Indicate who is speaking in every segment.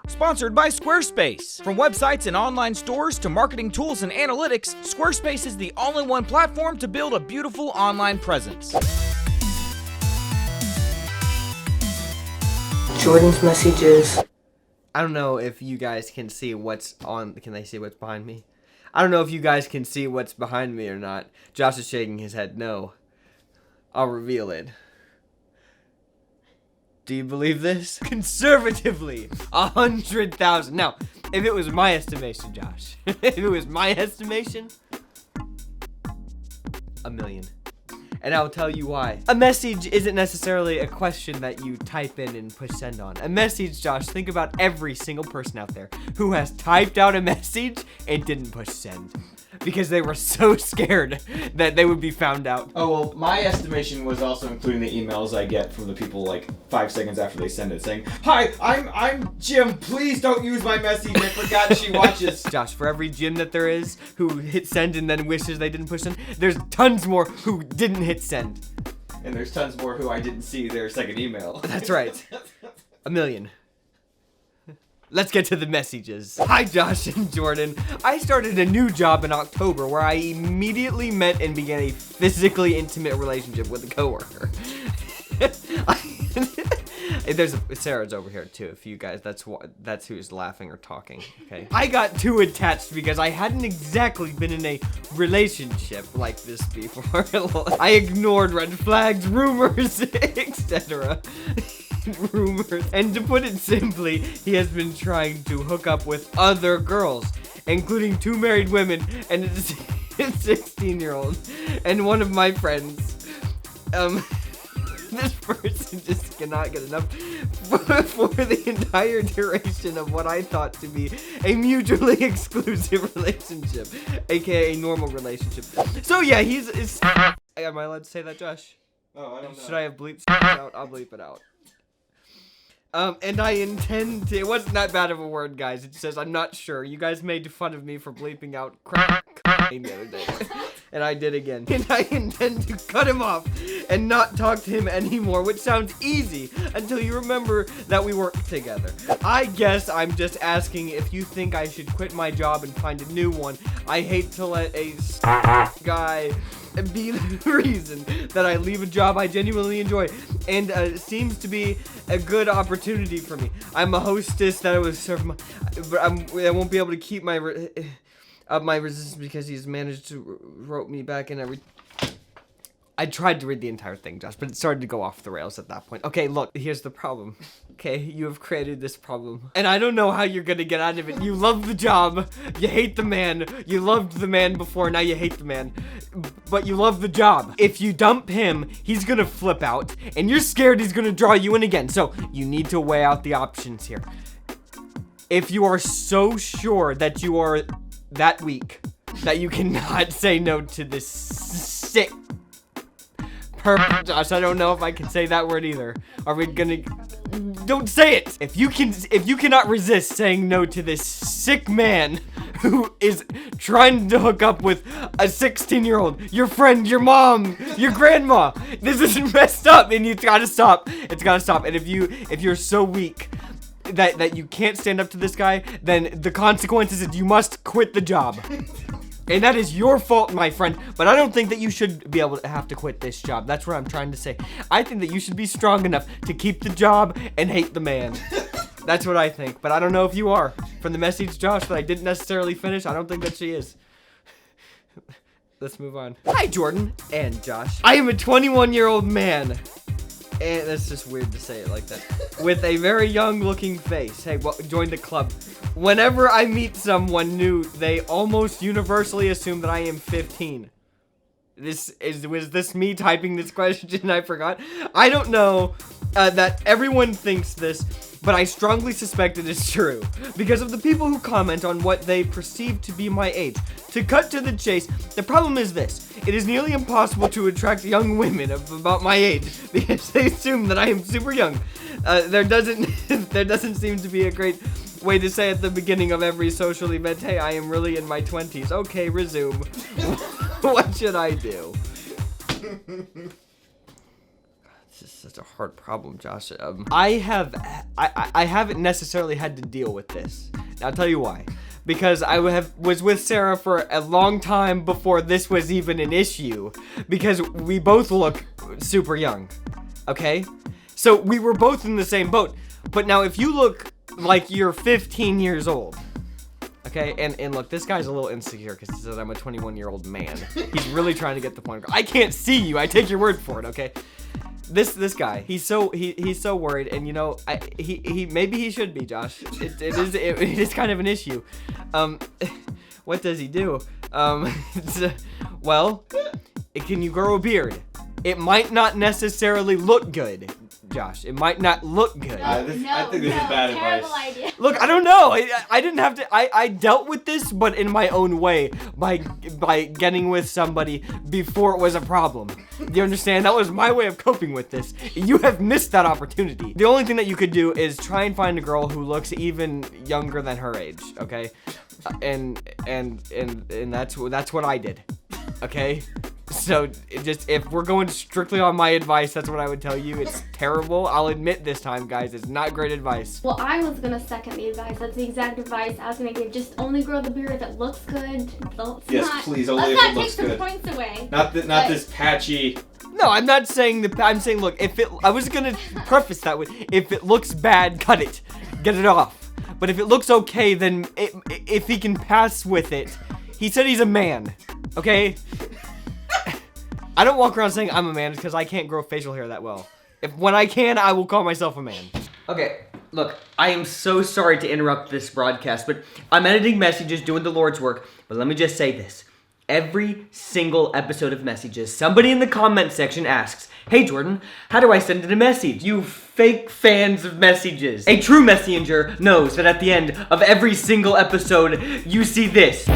Speaker 1: Sponsored by Squarespace. From websites and online stores to marketing tools and analytics, Squarespace is the all-in-one platform to build a beautiful online presence.
Speaker 2: Jordan's messages.
Speaker 3: I don't know if you guys can see what's on. Can they see what's behind me? I don't know if you guys can see what's behind me or not. Josh is shaking his head no. I'll reveal it. Do you believe this? Conservatively, 100,000. Now, if it was my estimation, Josh, if it was my estimation, 1 million. And I'll tell you why. A message isn't necessarily a question that you type in and push send on. A message, Josh, think about every single person out there who has typed out a message and didn't push send. Because they were so scared that they would be found out.
Speaker 4: Oh, well, my estimation was also including the emails I get from the people like 5 seconds after they send it saying, "Hi, I'm Jim. Please don't use my message. I forgot she watches."
Speaker 3: Josh, for every Jim that there is who hit send and then wishes they didn't push send, there's tons more who didn't hit send.
Speaker 4: And there's tons more who I didn't see their second email.
Speaker 3: That's right. 1 million. Let's get to the messages. Hi, Josh and Jordan. I started a new job in October where I immediately met and began a physically intimate relationship with a coworker. Sarah's over here too. If you guys, that's who's laughing or talking. Okay. I got too attached because I hadn't exactly been in a relationship like this before. I ignored red flags, rumors, etc. Rumors. And to put it simply, he has been trying to hook up with other girls, including 2 married women and a 16-year-old and one of my friends. This person just cannot get enough for the entire duration of what I thought to be a mutually exclusive relationship, aka a normal relationship. So yeah, am I allowed to say that, Josh?
Speaker 4: Oh, I don't know.
Speaker 3: Should I have bleeped it out? I'll bleep it out. And I intend to, it wasn't that bad of a word, guys. It says, I'm not sure. You guys made fun of me for bleeping out crap the other day. And I did again. And I intend to cut him off and not talk to him anymore, which sounds easy until you remember that we work together. I guess I'm just asking if you think I should quit my job and find a new one. I hate to let a guy be the reason that I leave a job I genuinely enjoy and seems to be a good opportunity for me. I'm a hostess that I was serve my, but I won't be able to keep my my resistance because he's managed to rope me back in every. I tried to read the entire thing, Josh, but it started to go off the rails at that point. Okay, look, here's the problem. Okay, you have created this problem. And I don't know how you're gonna get out of it. You love the job, you hate the man, you loved the man before, now you hate the man. But you love the job. If you dump him, he's gonna flip out, and you're scared he's gonna draw you in again. So, you need to weigh out the options here. If you are so sure that you are that weak, that you cannot say no to this sick Josh, I don't know if I can say that word either. Are we gonna? Don't say it. If you cannot resist saying no to this sick man who is trying to hook up with a 16-year-old, your friend, your mom, your grandma, this is messed up, and it's gotta stop. It's gotta stop. And if you're so weak that you can't stand up to this guy, then the consequences is you must quit the job. And that is your fault, my friend, but I don't think that you should be able to have to quit this job. That's what I'm trying to say. I think that you should be strong enough to keep the job and hate the man. That's what I think, but I don't know if you are. From the message, Josh, that I didn't necessarily finish, I don't think that she is. Let's move on. Hi, Jordan and Josh. I am a 21-year-old man. And that's just weird to say it like that. With a very young looking face. Hey, well, join the club. Whenever I meet someone new, they almost universally assume that I am 15. Was this me typing this question? I forgot. I don't know that everyone thinks this, but I strongly suspect it is true because of the people who comment on what they perceive to be my age. To cut to the chase, the problem is this. It is nearly impossible to attract young women of about my age because they assume that I am super young. There doesn't seem to be a great way to say at the beginning of every social event, hey, I am really in my 20s. Okay, resume. What should I do? This is such a hard problem, Josh. I haven't necessarily had to deal with this. I'll tell you why. Because I was with Sarah for a long time before this was even an issue. Because we both look super young. Okay? So we were both in the same boat. But now if you look like you're 15 years old. Okay? And look, this guy's a little insecure because he says I'm a 21-year-old man. He's really trying to get the point. I can't see you. I take your word for it, okay? This guy, he's so worried, and you know, maybe he should be, Josh. It is kind of an issue. What does he do? Well, can you grow a beard? It might not necessarily look good, Josh. It might not look good.
Speaker 4: I think this is bad
Speaker 5: terrible
Speaker 4: advice.
Speaker 5: idea.
Speaker 3: Look, I don't know. I didn't have to. I dealt with this, but in my own way, by getting with somebody before it was a problem. Do you understand? That was my way of coping with this. You have missed that opportunity. The only thing that you could do is try and find a girl who looks even younger than her age. Okay, and that's what I did. Okay. So, if we're going strictly on my advice, that's what I would tell you. It's terrible. I'll admit this time, guys. It's not great advice.
Speaker 5: Well, I was gonna second the advice. That's the exact advice I was gonna give. Just only grow the beard that looks good.
Speaker 4: Yes, please, only if
Speaker 5: let's
Speaker 4: it
Speaker 5: not
Speaker 4: looks
Speaker 5: take
Speaker 4: good.
Speaker 5: some points away.
Speaker 4: Not this patchy.
Speaker 3: No, I'm not saying I'm saying, look, I was gonna preface that with, if it looks bad, cut it. Get it off. But if it looks okay, then if he can pass with it, he said he's a man. Okay? I don't walk around saying I'm a man because I can't grow facial hair that well. When I can, I will call myself a man. Okay, look, I am so sorry to interrupt this broadcast, but I'm editing messages, doing the Lord's work, but let me just say this. Every single episode of Messages, somebody in the comment section asks, "Hey Jordan, how do I send in a message?" You fake fans of Messages. A true messenger knows that at the end of every single episode, you see this.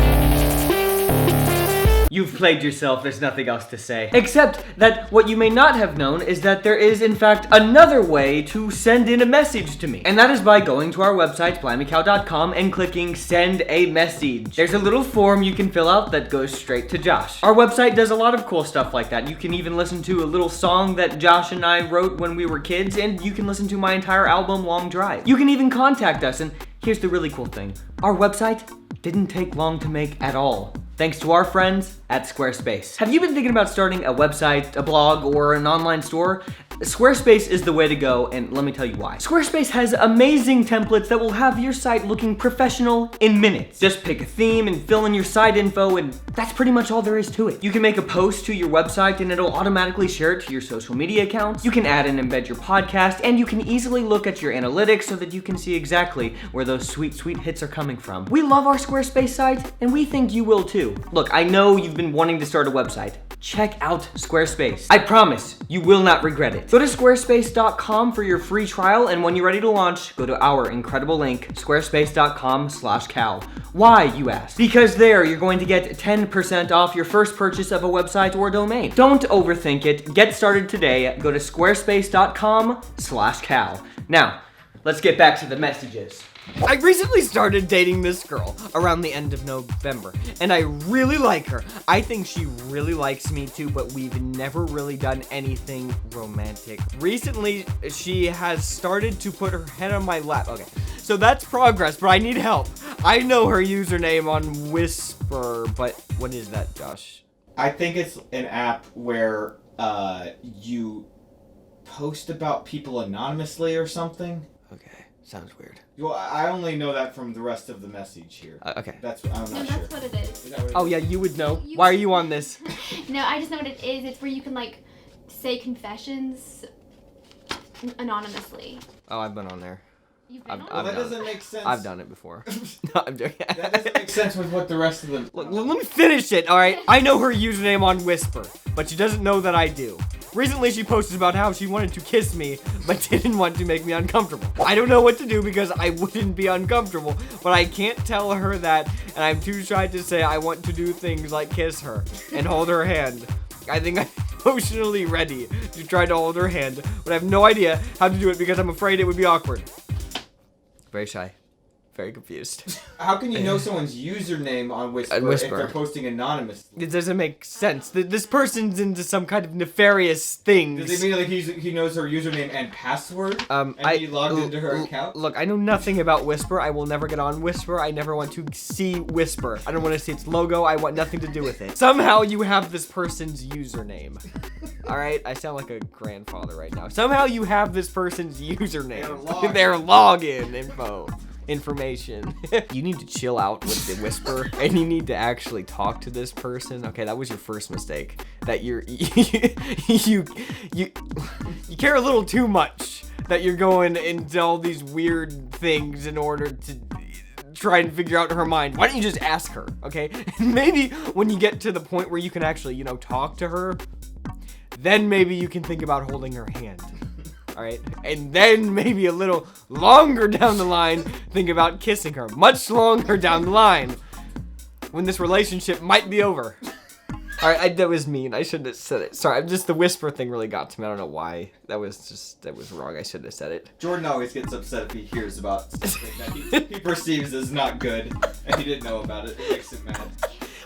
Speaker 3: You've played yourself, there's nothing else to say. Except that what you may not have known is that there is, in fact, another way to send in a message to me. And that is by going to our website, blimeycow.com, and clicking Send a Message. There's a little form you can fill out that goes straight to Josh. Our website does a lot of cool stuff like that. You can even listen to a little song that Josh and I wrote when we were kids, and you can listen to my entire album, Long Drive. You can even contact us, and here's the really cool thing. Our website didn't take long to make at all. Thanks to our friends at Squarespace. Have you been thinking about starting a website, a blog, or an online store? Squarespace is the way to go, and let me tell you why. Squarespace has amazing templates that will have your site looking professional in minutes. Just pick a theme and fill in your site info, and that's pretty much all there is to it. You can make a post to your website and it'll automatically share it to your social media accounts. You can add and embed your podcast, and you can easily look at your analytics so that you can see exactly where those sweet, sweet hits are coming from. We love our Squarespace site, and we think you will too. Look, I know you've been wanting to start a website. Check out Squarespace. I promise you will not regret it. Go to squarespace.com for your free trial, and when you're ready to launch, go to our incredible link, squarespace.com/Cal. Why, you ask? Because there you're going to get 10% off your first purchase of a website or domain. Don't overthink it. Get started today. Go to squarespace.com/Cal. Now, let's get back to the messages. I recently started dating this girl around the end of November, and I really like her. I think she really likes me too, but we've never really done anything romantic. Recently, she has started to put her head on my lap. Okay, so that's progress, but I need help. I know her username on Whisper, but what is that, Josh?
Speaker 4: I think it's an app where you post about people anonymously or something.
Speaker 3: Okay, sounds weird.
Speaker 4: Well, I only know that from the rest of the message here.
Speaker 3: Okay.
Speaker 4: I'm
Speaker 5: No,
Speaker 4: not sure.
Speaker 5: that's what it is.
Speaker 4: Is that what it
Speaker 3: Oh
Speaker 4: is?
Speaker 3: yeah, you would know. Why are you on this?
Speaker 5: No, I just know what it is. It's where you can like say confessions anonymously.
Speaker 3: Oh, I've been on there.
Speaker 5: You've been on
Speaker 4: Well, that
Speaker 3: done
Speaker 4: doesn't make sense.
Speaker 3: I've done it before. No, I'm joking.
Speaker 4: That doesn't make sense with what the rest of them.
Speaker 3: Look, let me finish it, alright? I know her username on Whisper, but she doesn't know that I do. Recently, she posted about how she wanted to kiss me, but didn't want to make me uncomfortable. I don't know what to do because I wouldn't be uncomfortable, but I can't tell her that, and I'm too shy to say I want to do things like kiss her and hold her hand. I think I'm emotionally ready to try to hold her hand, but I have no idea how to do it because I'm afraid it would be awkward. Very shy. very confused.
Speaker 4: How can you know someone's username on Whisper, if they're posting anonymously?
Speaker 3: It doesn't make sense. This person's into some kind of nefarious things.
Speaker 4: Does it mean like he knows her username and password? And he logged into her account?
Speaker 3: Look, I know nothing about Whisper. I will never get on Whisper. I never want to see Whisper. I don't want to see its logo. I want nothing to do with it. Somehow you have this person's username. Alright? I sound like a grandfather right now. Somehow you have this person's username. Their login information. You need to chill out with the Whisper, and you need to actually talk to this person. Okay, that was your first mistake. That you care a little too much that you're going into all these weird things in order to try and figure out her mind. Why don't you just ask her, okay? And maybe when you get to the point where you can actually, talk to her, then maybe you can think about holding her hand. All right, and then maybe a little longer down the line, think about kissing her. Much longer down the line, when this relationship might be over. All right, that was mean. I shouldn't have said it. Sorry, the Whisper thing really got to me. I don't know why. That was wrong. I shouldn't have said it.
Speaker 4: Jordan always gets upset if he hears about something that he perceives as not good, and he didn't know about it. It makes him mad.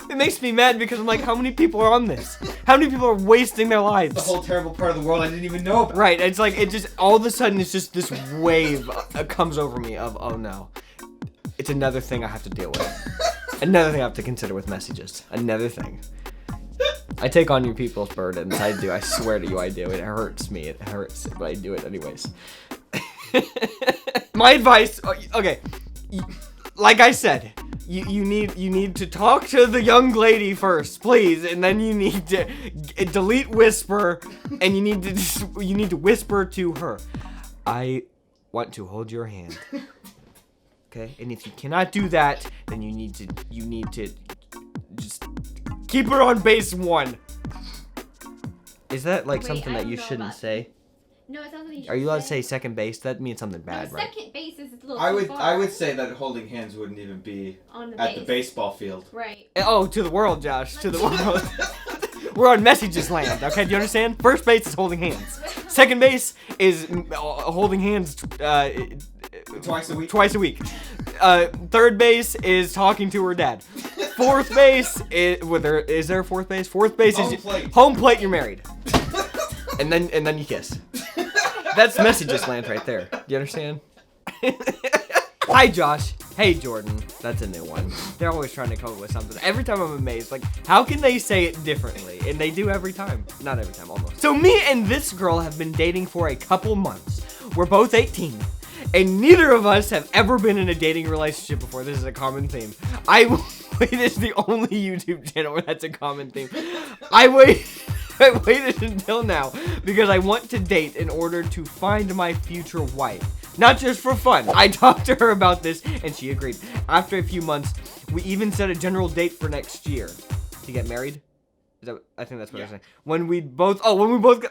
Speaker 3: It makes me mad because I'm like, how many people are on this? How many people are wasting their lives?
Speaker 4: The whole terrible part of the world I didn't even know about.
Speaker 3: Right, it's like, it just, all of a sudden, it's just this wave comes over me of, oh no. It's another thing I have to deal with. Another thing I have to consider with messages. Another thing. I take on you people's burdens. I do. I swear to you, I do. It hurts me. It hurts, but I do it anyways. My advice, okay. Like I said, you need to talk to the young lady first, please, and then you need to delete Whisper, and you need to whisper to her, I want to hold your hand. Okay? And if you cannot do that, then you need to just keep her on base 1. Is that like something that you shouldn't say?
Speaker 5: No, it's not something you should.
Speaker 3: Are you allowed to say second base? That means something bad, right?
Speaker 5: Second base is a little
Speaker 4: I would say that holding hands wouldn't even be at the baseball field.
Speaker 5: Right.
Speaker 3: Oh, to the world, Josh. To the world. We're on messages land, okay? Do you understand? First base is holding hands. Second base is holding hands
Speaker 4: Twice a week.
Speaker 3: Third base is talking to her dad. Fourth base is there a fourth base? Fourth base is home plate. You're married. And then you kiss. That's messages land right there. Do you understand? Hi, Josh. Hey, Jordan. That's a new one. They're always trying to come up with something. Every time I'm amazed. Like, how can they say it differently? And they do every time. Not every time, almost. So me and this girl have been dating for a couple months. We're both 18. And neither of us have ever been in a dating relationship before. This is a common theme. It is the only YouTube channel where that's a common theme. I waited until now because I want to date in order to find my future wife. Not just for fun. I talked to her about this and she agreed. After a few months, we even set a general date for next year. To get married? I think that's what I'm saying. When we both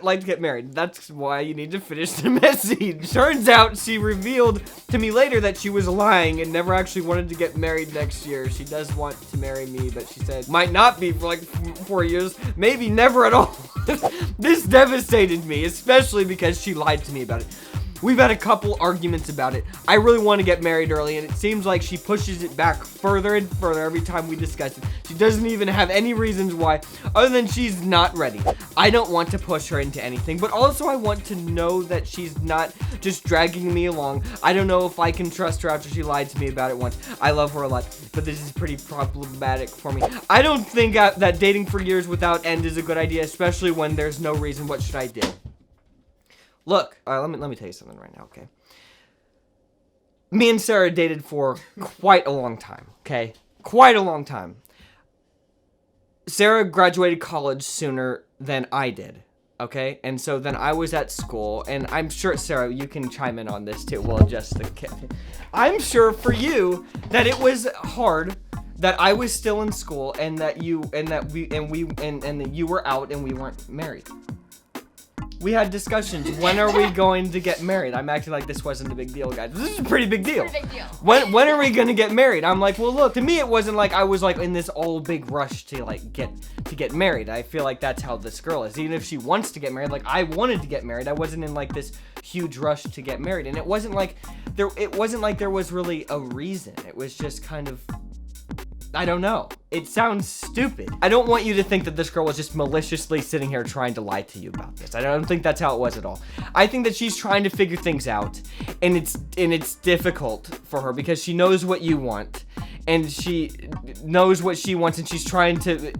Speaker 3: like to get married. That's why you need to finish the message. Turns out she revealed to me later that she was lying and never actually wanted to get married next year. She does want to marry me, but she said might not be for like 4 years, maybe never at all. This devastated me, especially because she lied to me about it. We've had a couple arguments about it. I really want to get married early, and it seems like she pushes it back further and further every time we discuss it. She doesn't even have any reasons why, other than she's not ready. I don't want to push her into anything, but also I want to know that she's not just dragging me along. I don't know if I can trust her after she lied to me about it once. I love her a lot, but this is pretty problematic for me. I don't think that dating for years without end is a good idea, especially when there's no reason. What should I do? Look, let me tell you something right now, okay? Me and Sarah dated for quite a long time, okay? Quite a long time. Sarah graduated college sooner than I did, okay? And so then I was at school, and I'm sure, Sarah, you can chime in on this too. We'll adjust the... I'm sure for you that it was hard that I was still in school and that you were out and we weren't married. We had discussions. When are we going to get married? I'm acting like this wasn't a big deal, guys. This is a pretty big deal. When are we gonna get married? I'm like, well, look. To me, it wasn't like I was like in this all big rush to like get married. I feel like that's how this girl is. Even if she wants to get married, like I wanted to get married. I wasn't in like this huge rush to get married, and it wasn't like it wasn't like there was really a reason. It was just kind of, I don't know. It sounds stupid. I don't want you to think that this girl was just maliciously sitting here trying to lie to you about this. I don't think that's how it was at all. I think that she's trying to figure things out, and it's difficult for her because she knows what you want, and she knows what she wants, and she's trying to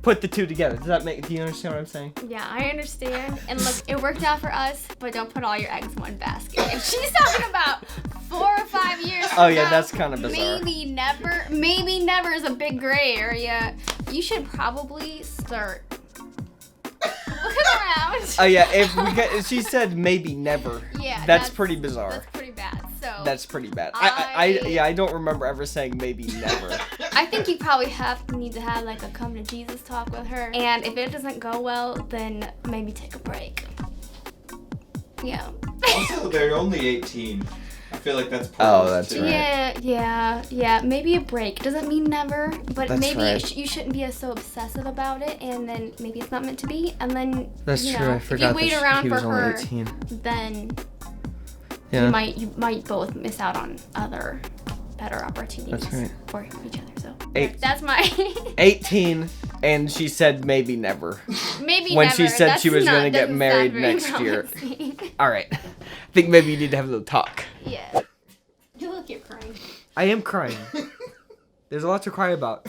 Speaker 3: put the two together. Do you understand what I'm saying?
Speaker 5: Yeah, I understand. And look, it worked out for us, but don't put all your eggs in one basket. If she's talking about 4 or 5 years from
Speaker 3: Oh yeah,
Speaker 5: now,
Speaker 3: that's kind of bizarre.
Speaker 5: Maybe never is a big gray area. You should probably start looking around.
Speaker 3: Oh yeah, if she said maybe never.
Speaker 5: Yeah,
Speaker 3: that's pretty bizarre.
Speaker 5: That's pretty bad. So
Speaker 3: That's pretty bad. I don't remember ever saying maybe never.
Speaker 5: I think you probably need to have like a come to Jesus talk with her. And if it doesn't go well, then maybe take a break. Yeah.
Speaker 4: Also, they're only 18. I feel like that's part of
Speaker 3: that's
Speaker 4: too.
Speaker 3: right.
Speaker 5: Yeah. Maybe a break doesn't mean never, but
Speaker 3: That's
Speaker 5: maybe
Speaker 3: right.
Speaker 5: you shouldn't be so obsessive about it, and then maybe it's not meant to be, and then
Speaker 3: That's
Speaker 5: you
Speaker 3: true.
Speaker 5: know,
Speaker 3: I forgot
Speaker 5: if you wait
Speaker 3: that
Speaker 5: around
Speaker 3: he
Speaker 5: for
Speaker 3: was only
Speaker 5: her,
Speaker 3: 18.
Speaker 5: then
Speaker 3: Yeah.
Speaker 5: you might both miss out on other better opportunities
Speaker 3: That's right.
Speaker 5: for each other. So
Speaker 3: Eight.
Speaker 5: that's my
Speaker 3: 18, and she said maybe never.
Speaker 5: maybe
Speaker 3: When
Speaker 5: never.
Speaker 3: she said
Speaker 5: That's
Speaker 3: she was
Speaker 5: not-
Speaker 3: gonna get
Speaker 5: doesn't
Speaker 3: married
Speaker 5: sound very
Speaker 3: next year.
Speaker 5: promising.
Speaker 3: All right. I think maybe you need to have a little talk.
Speaker 5: Yeah. You look, you're crying.
Speaker 3: I am crying. There's a lot to cry about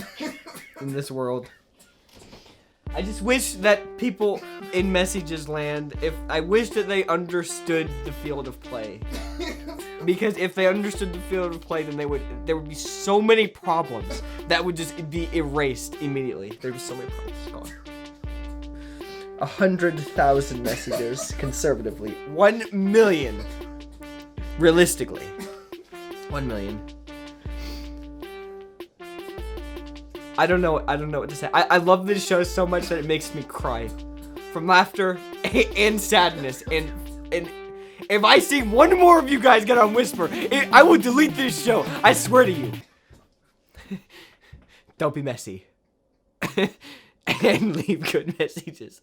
Speaker 3: in this world. I just wish that people in Messages Land, I wish that they understood the field of play. Because if they understood the field of play, then there would be so many problems that would just be erased immediately. There'd be so many problems gone. 100,000 messages conservatively. 1 million. Realistically. 1 million. I don't know what to say. I love this show so much that it makes me cry. From laughter and sadness. And if I see one more of you guys get on Whisper, I will delete this show. I swear to you. Don't be messy. And leave good messages.